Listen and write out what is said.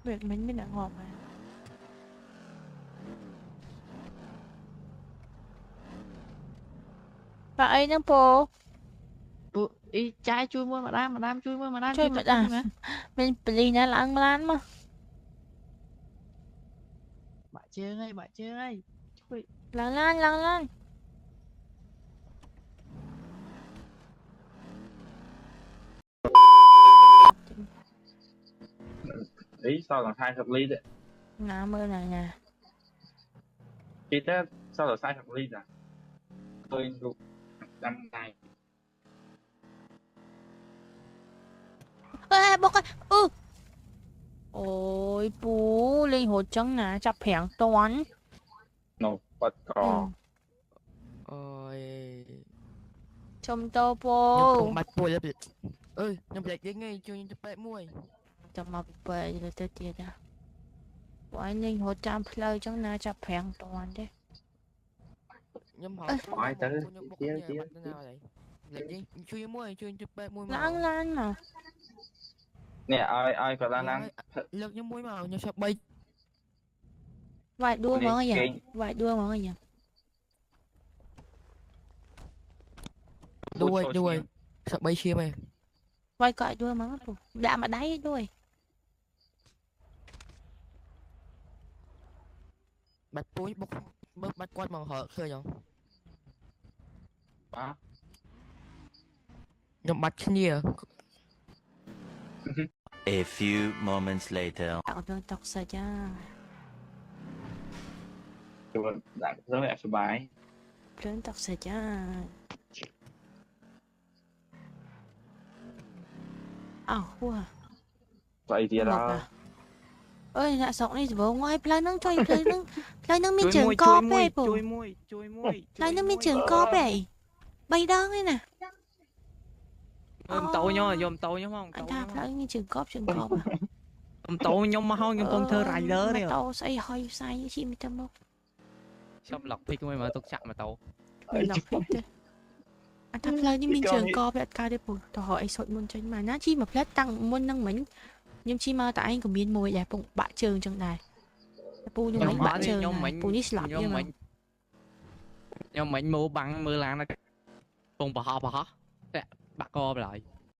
việc mình mới đặng họp mà và ấy nó po ý trái chui mua mà đam chui mua mà đam chơi chui mà chặt à chui mà mình beli nó là ăn lan mà bạn chơi ơi chui lần lan Ý sao là sai hợp lý đấy. nà mơ này nè Chị thế sao là sai hợp lý nè. Tôi đủ năm ngày. ê bốc ơi ôi bố linh hồn trắng nè chập hẹn toán Nổ bật ừ. cò. Ôi chồng tao nhom po không bắt bôi lắm ơi nhom lệch đến ngay cho nhom bẹp môi chồng mà bề rồi tới tiệt à quái linh hồn trăm plei trắng nè chập hẹn toán đấy nhom ê hỏi Hỏi tới nhom bốc chia nhà chia. bắt thế nào vậy lệch đi chui môi chui nhom bẹp môi lan màu lan mà Nè ai phải lan ăn. ơi lệch nhom môi màu nhom sập bay vài đua Nè món gì kênh. vài đua món gì đuôi sập bay chia mày vài cõi đua món đã mà đáy đuôi bắt bôi bốc bắt quát màu hở khơi nhom Đó. nhom bắt chân gì A few moments later. tạo đường tóc sợi cha Tụi mình đã rất là sửa bài. đường tóc sợi cha wow Vậy thì Một đó. à ơi nạ sống đi bố ngoài plei nâng plei nâng miên trường co bê bố chui môi plei nâng miên trường co bê bay đơn đấy nè ôm tàu nhau dòm tàu nhau không anh ta plei miên trường co à ôm tàu nhau mà không nhau con thơ rải lỡ đấy tao say hơi say với chị mi tâm không xong lọc phi của mà tục chạm mà tàu mình lọc phết thế anh ta plei đi miên trường co bê ca đấy bố tao hỏi sội môn chân mà ná chi mà plei tăng môn nâng mình nhưng chi mà tại anh của miên môi đẹp bụng bạ trường trong này bù nhưng mấy bạ trường này bù nít lọc như mà nhau mình mua bằng mưa lan nó cùng bà họ bà co lại